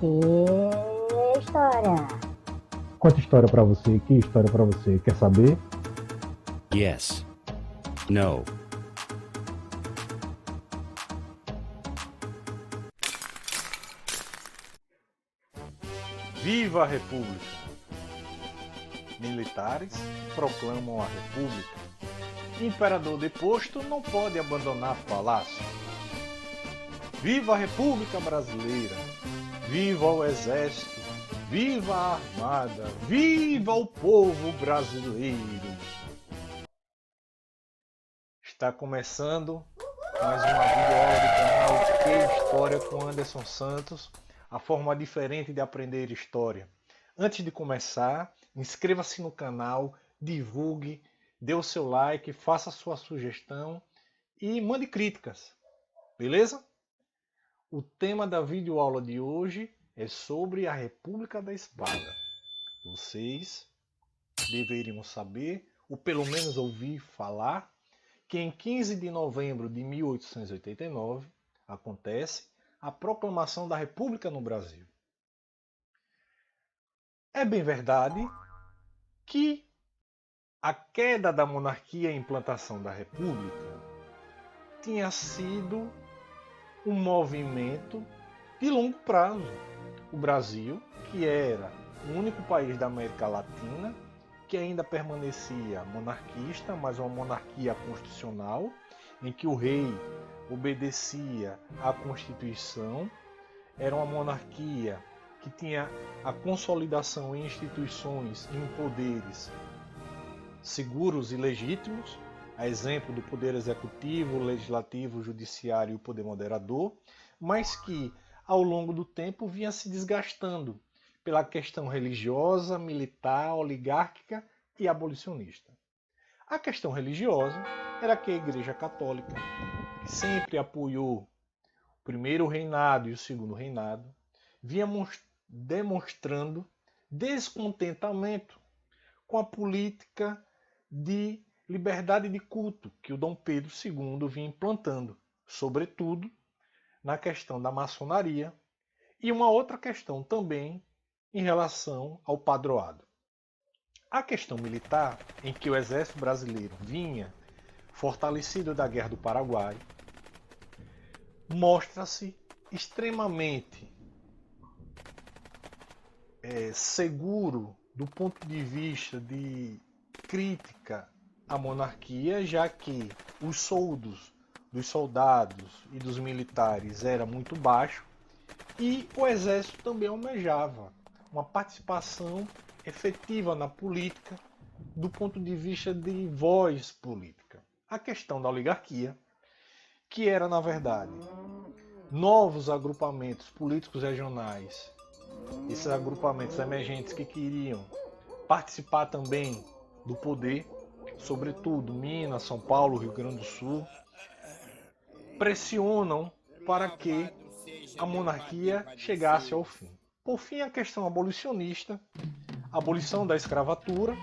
Que história? Conta história pra você, que história pra você? Quer saber? Yes. No. Viva a República! Militares proclamam a República. Imperador deposto não pode abandonar palácio. Viva a República Brasileira! Viva o Exército! Viva a Armada! Viva o povo brasileiro! Está começando mais uma videoaula do canal Que História com Anderson Santos, a forma diferente de aprender história. Antes de começar, inscreva-se no canal, divulgue, dê o seu like, faça a sua sugestão e mande críticas, beleza? O tema da videoaula de hoje é sobre a República da Espada. Vocês deveriam saber, ou pelo menos ouvir falar, que em 15 de novembro de 1889 acontece a proclamação da República no Brasil. É bem verdade que a queda da monarquia e a implantação da República tinha sido um movimento de longo prazo. O Brasil, que era o único país da América Latina que ainda permanecia monarquista, mas uma monarquia constitucional, em que o rei obedecia à Constituição, era uma monarquia que tinha a consolidação em instituições e em poderes seguros e legítimos, a exemplo do poder executivo, legislativo, judiciário e o poder moderador, mas que ao longo do tempo vinha se desgastando pela questão religiosa, militar, oligárquica e abolicionista. A questão religiosa era que a Igreja Católica, que sempre apoiou o primeiro reinado e o segundo reinado, vinha demonstrando descontentamento com a política de liberdade de culto que o Dom Pedro II vinha implantando, sobretudo na questão da maçonaria e uma outra questão também em relação ao padroado. A questão militar, em que o exército brasileiro vinha fortalecido da Guerra do Paraguai, mostra-se extremamente seguro do ponto de vista de crítica à monarquia, já que os soldos dos soldados e dos militares era muito baixo e o exército também almejava uma participação efetiva na política do ponto de vista de voz política. A questão da oligarquia, que era na verdade novos agrupamentos políticos regionais, esses agrupamentos emergentes que queriam participar também do poder, sobretudo Minas, São Paulo, Rio Grande do Sul, pressionam para que a monarquia chegasse ao fim. Por fim, a questão abolicionista, a abolição da escravatura,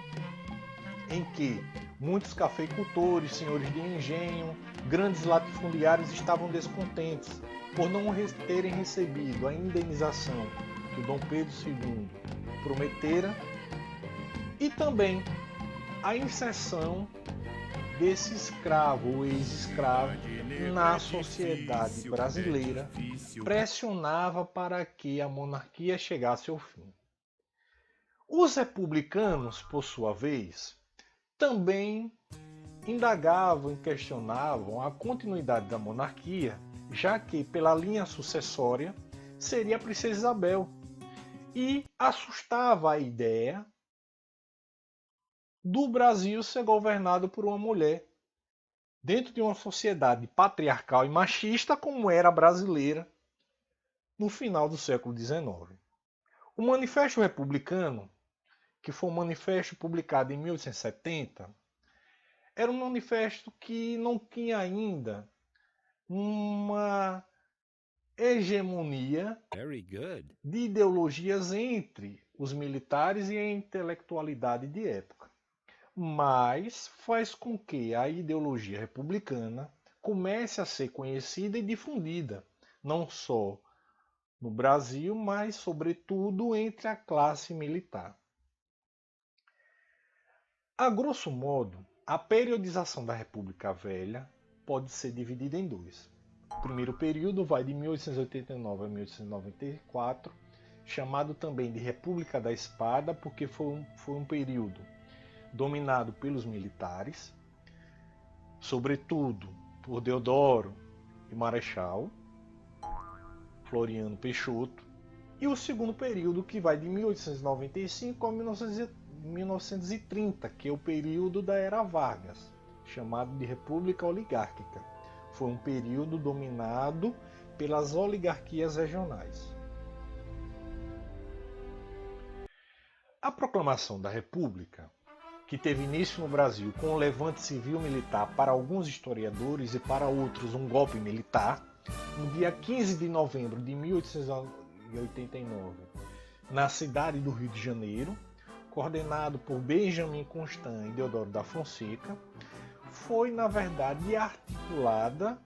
em que muitos cafeicultores, senhores de engenho, grandes latifundiários estavam descontentes por não terem recebido a indenização que o Dom Pedro II prometera, e também a inserção desse escravo ou ex-escravo na sociedade brasileira pressionava para que a monarquia chegasse ao fim. Os republicanos, por sua vez, também indagavam e questionavam a continuidade da monarquia, já que pela linha sucessória seria a princesa Isabel, e assustava a ideia do Brasil ser governado por uma mulher, dentro de uma sociedade patriarcal e machista como era a brasileira no final do século XIX. O Manifesto Republicano, que foi um manifesto publicado em 1870, era um manifesto que não tinha ainda uma hegemonia de ideologias entre os militares e a intelectualidade de época, mas faz com que a ideologia republicana comece a ser conhecida e difundida, não só no Brasil, mas sobretudo entre a classe militar. A grosso modo, a periodização da República Velha pode ser dividida em dois. O primeiro período vai de 1889 a 1894, chamado também de República da Espada, porque foi um período dominado pelos militares, sobretudo por Deodoro e Marechal, Floriano Peixoto, e o segundo período que vai de 1895 a 1930, que é o período da Era Vargas, chamado de República Oligárquica. Foi um período dominado pelas oligarquias regionais. A proclamação da República, que teve início no Brasil com um levante civil-militar para alguns historiadores e para outros um golpe militar, no dia 15 de novembro de 1889, na cidade do Rio de Janeiro, coordenado por Benjamin Constant e Deodoro da Fonseca, foi, na verdade, articulada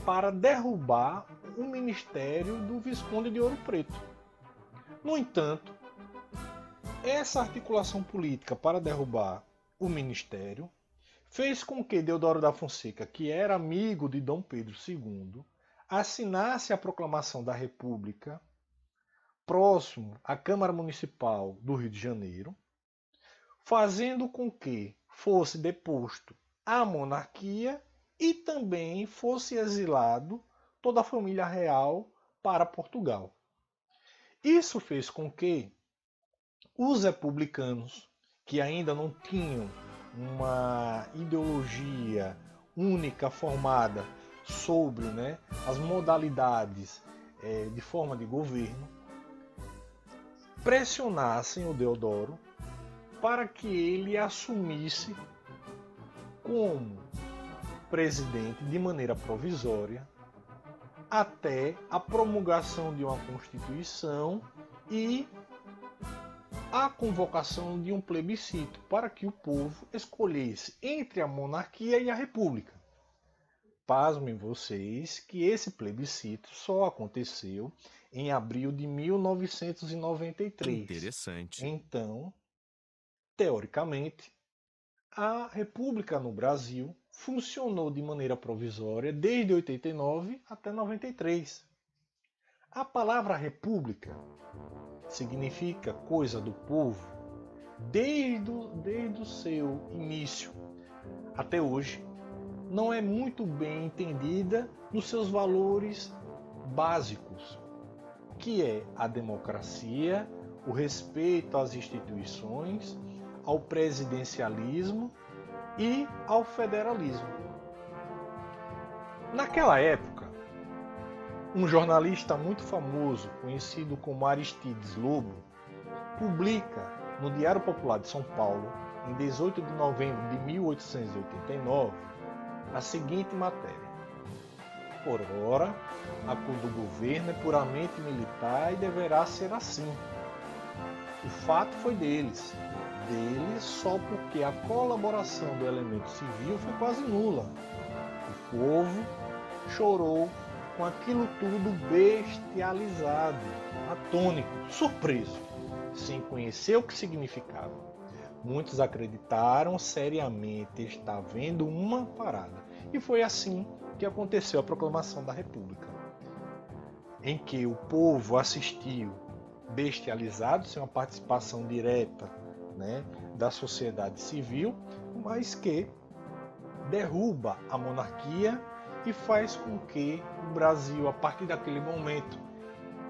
para derrubar o ministério do Visconde de Ouro Preto. No entanto, essa articulação política para derrubar o ministério fez com que Deodoro da Fonseca, que era amigo de Dom Pedro II, assinasse a proclamação da República próximo à Câmara Municipal do Rio de Janeiro, fazendo com que fosse deposto a monarquia e também fosse exilado toda a família real para Portugal. Isso fez com que os republicanos, que ainda não tinham uma ideologia única formada sobre as modalidades de forma de governo, pressionassem o Deodoro para que ele assumisse como presidente de maneira provisória até a promulgação de uma Constituição e a convocação de um plebiscito para que o povo escolhesse entre a monarquia e a república. Pasmem vocês que esse plebiscito só aconteceu em abril de 1993. Interessante. Então, teoricamente, a república no Brasil funcionou de maneira provisória desde 89 até 93. A palavra república significa coisa do povo desde o seu início até hoje. Não é muito bem entendida nos seus valores básicos, que é a democracia, o respeito às instituições, ao presidencialismo e ao federalismo. Naquela época, um jornalista muito famoso, conhecido como Aristides Lobo, publica no Diário Popular de São Paulo, em 18 de novembro de 1889, a seguinte matéria: por ora, a cor do governo é puramente militar e deverá ser assim. O fato foi deles só porque a colaboração do elemento civil foi quase nula. O povo chorou com aquilo tudo bestializado, atônito, surpreso, sem conhecer o que significava. Muitos acreditaram seriamente estar vendo uma parada. E foi assim que aconteceu a proclamação da República, em que o povo assistiu bestializado, sem uma participação direta da sociedade civil, mas que derruba a monarquia e faz com que o Brasil, a partir daquele momento,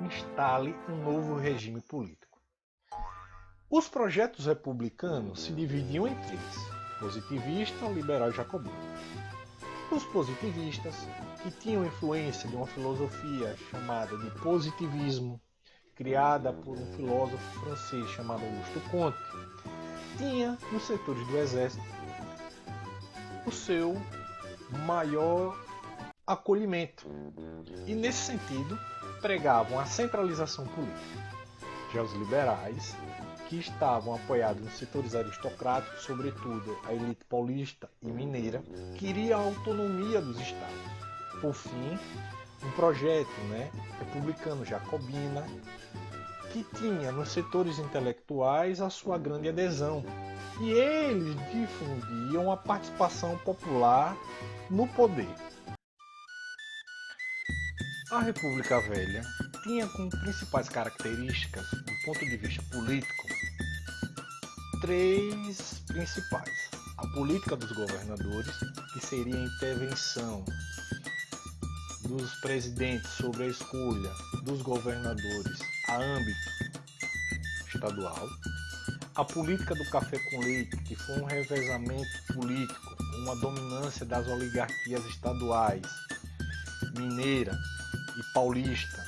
instale um novo regime político. Os projetos republicanos se dividiam em três: positivista, liberal e jacobino. Os positivistas, que tinham influência de uma filosofia chamada de positivismo, criada por um filósofo francês chamado Auguste Comte, tinha nos setores do exército o seu maior acolhimento e, nesse sentido, pregavam a centralização política. Já os liberais, que estavam apoiados nos setores aristocráticos, sobretudo a elite paulista e mineira, queriam a autonomia dos estados. Por fim, um projeto, republicano jacobina, que tinha nos setores intelectuais a sua grande adesão. E eles difundiam a participação popular no poder. A República Velha tinha como principais características, do ponto de vista político, três principais. A política dos governadores, que seria a intervenção dos presidentes sobre a escolha dos governadores a âmbito estadual. A política do café com leite, que foi um revezamento político, uma dominância das oligarquias estaduais, mineira e paulista,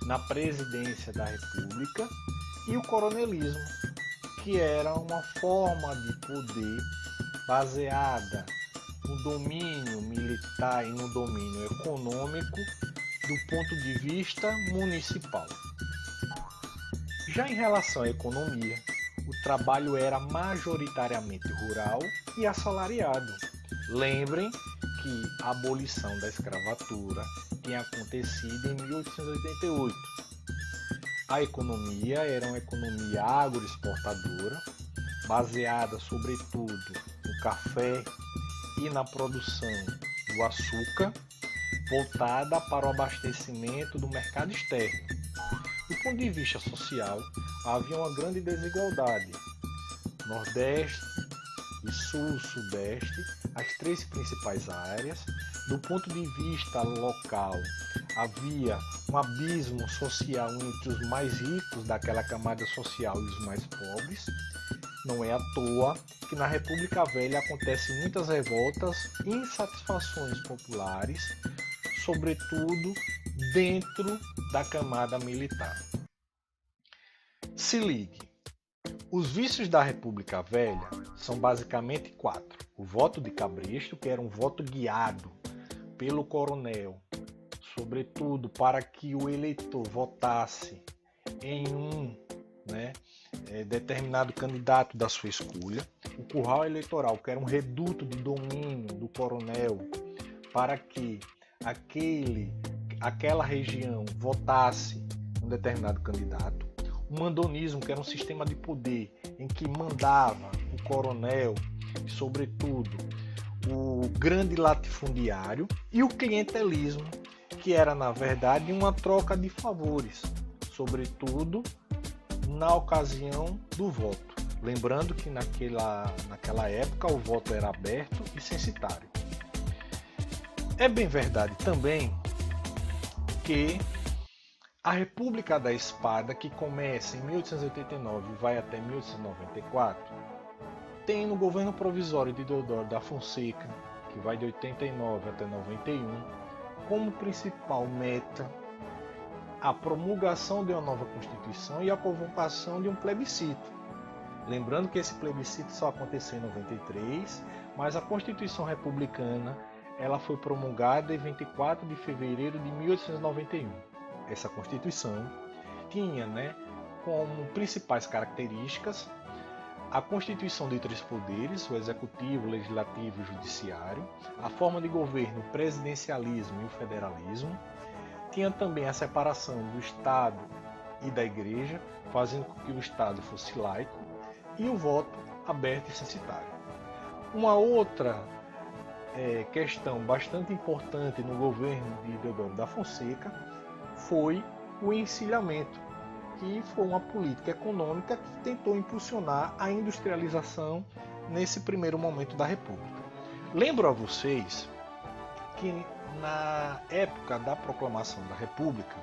na presidência da República. E o coronelismo, que era uma forma de poder baseada no domínio militar e no domínio econômico do ponto de vista municipal. Já em relação à economia, o trabalho era majoritariamente rural e assalariado. Lembrem que a abolição da escravatura tinha acontecido em 1888. A economia era uma economia agroexportadora, baseada sobretudo no café e na produção do açúcar, voltada para o abastecimento do mercado externo. Do ponto de vista social, havia uma grande desigualdade. Nordeste e Sul-Sudeste, as três principais áreas. Do ponto de vista local, havia um abismo social entre os mais ricos daquela camada social e os mais pobres. Não é à toa que na República Velha acontecem muitas revoltas e insatisfações populares, sobretudo dentro da camada militar. Se ligue, os vícios da República Velha são basicamente 4. O voto de cabresto, que era um voto guiado pelo coronel, sobretudo para que o eleitor votasse em um determinado candidato da sua escolha. O curral eleitoral, que era um reduto de domínio do coronel para que aquela região votasse um determinado candidato. O mandonismo, que era um sistema de poder em que mandava o coronel e, sobretudo, o grande latifundiário. E o clientelismo, que era, na verdade, uma troca de favores, sobretudo na ocasião do voto. Lembrando que naquela época o voto era aberto e censitário. É bem verdade também que a República da Espada, que começa em 1889 e vai até 1894, tem no governo provisório de Deodoro da Fonseca, que vai de 89 até 91, como principal meta a promulgação de uma nova Constituição e a convocação de um plebiscito. Lembrando que esse plebiscito só aconteceu em 93, mas a Constituição Republicana ela foi promulgada em 24 de fevereiro de 1891. Essa Constituição tinha como principais características a constituição de 3 poderes, o Executivo, o Legislativo e o Judiciário, a forma de governo, o presidencialismo e o federalismo. Tinha também a separação do Estado e da Igreja, fazendo com que o Estado fosse laico, e o voto aberto e censitário. Uma outra questão bastante importante no governo de Deodoro da Fonseca foi o encilhamento, que foi uma política econômica que tentou impulsionar a industrialização nesse primeiro momento da República. Lembro a vocês que na época da proclamação da República,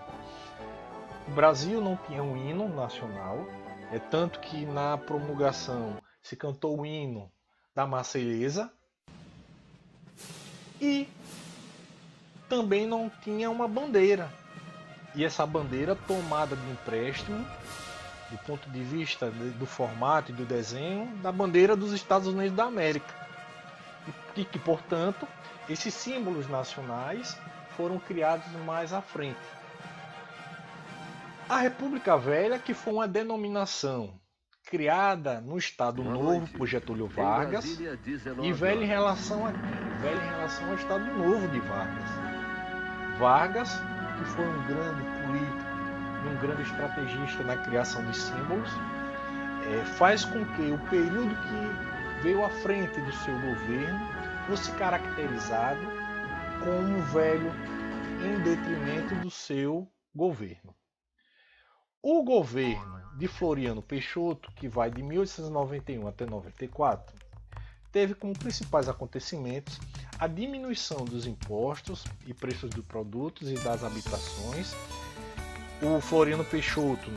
o Brasil não tinha um hino nacional, tanto que na promulgação se cantou o hino da Marselhesa, e também não tinha uma bandeira. E essa bandeira tomada de empréstimo, do ponto de vista do formato e do desenho, da bandeira dos Estados Unidos da América. E que, portanto, esses símbolos nacionais foram criados mais à frente. A República Velha, que foi uma denominação criada no Estado Novo por Getúlio Vargas e velha em relação ao Estado Novo de Vargas. Vargas, que foi um grande político e um grande estrategista na criação de símbolos, faz com que o período que veio à frente do seu governo fosse caracterizado como velho em detrimento do seu governo. O governo de Floriano Peixoto, que vai de 1891 até 94, teve como principais acontecimentos a diminuição dos impostos e preços dos produtos e das habitações. O Floriano Peixoto,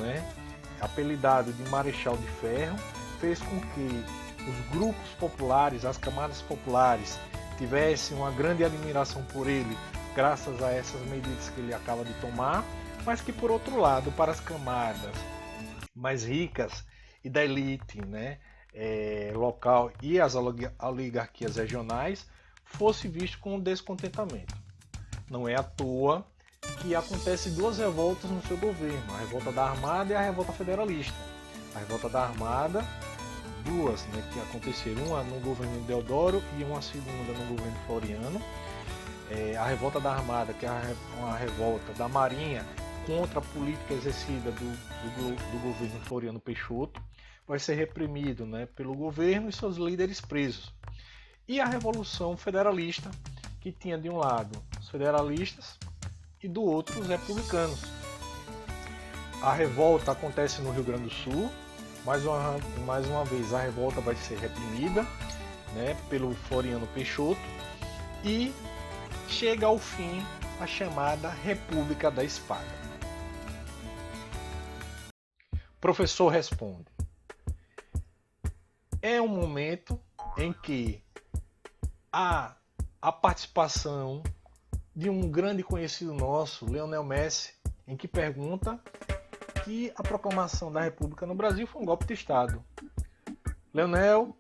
apelidado de Marechal de Ferro, fez com que os grupos populares, as camadas populares, tivessem uma grande admiração por ele, graças a essas medidas que ele acaba de tomar, mas que, por outro lado, para as camadas mais ricas e da elite local e as oligarquias regionais, fosse visto com descontentamento. Não é à toa que acontecem duas revoltas no seu governo, a revolta da Armada e a revolta federalista. A revolta da Armada, duas que aconteceram, uma no governo de Deodoro e uma segunda no governo Floriano. A revolta da Armada, que é uma revolta da Marinha contra a política exercida do governo Floriano Peixoto, vai ser reprimido pelo governo e seus líderes presos. E a Revolução Federalista, que tinha de um lado os federalistas e do outro os republicanos. A revolta acontece no Rio Grande do Sul. Mais uma vez a revolta vai ser reprimida pelo Floriano Peixoto e chega ao fim a chamada República da Espada. Professor responde: é um momento em que há a participação de um grande conhecido nosso, Lionel Messi, em que pergunta que a proclamação da República no Brasil foi um golpe de Estado. Lionel,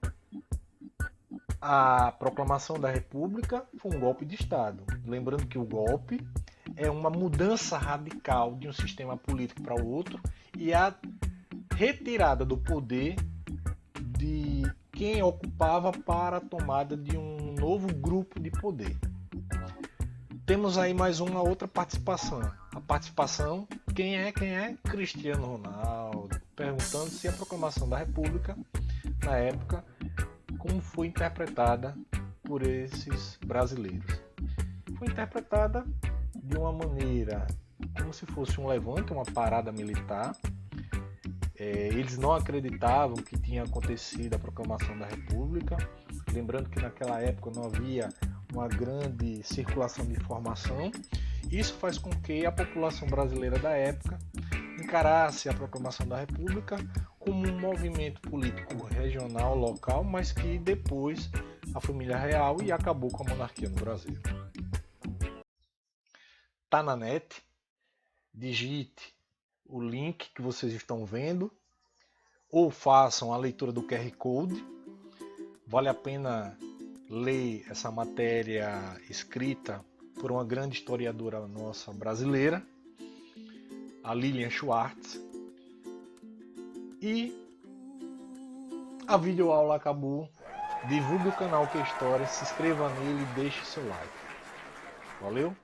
a proclamação da República foi um golpe de Estado. Lembrando que o golpe é uma mudança radical de um sistema político para o outro e a retirada do poder de quem ocupava para a tomada de um novo grupo de poder. Temos aí mais uma outra participação. A participação, quem é? Cristiano Ronaldo, perguntando se a proclamação da República, na época, como foi interpretada por esses brasileiros. Foi interpretada de uma maneira como se fosse um levante, uma parada militar. Eles não acreditavam que tinha acontecido a proclamação da República. Lembrando que naquela época não havia uma grande circulação de informação. Isso faz com que a população brasileira da época encarasse a proclamação da República como um movimento político regional, local, mas que depois a família real e acabou com a monarquia no Brasil. Tá na net, digite o link que vocês estão vendo ou façam a leitura do QR Code. Vale a pena ler essa matéria escrita por uma grande historiadora nossa brasileira, a Lilian Schwartz. E a videoaula acabou. Divulgue o canal Que História, se inscreva nele e deixe seu like. Valeu!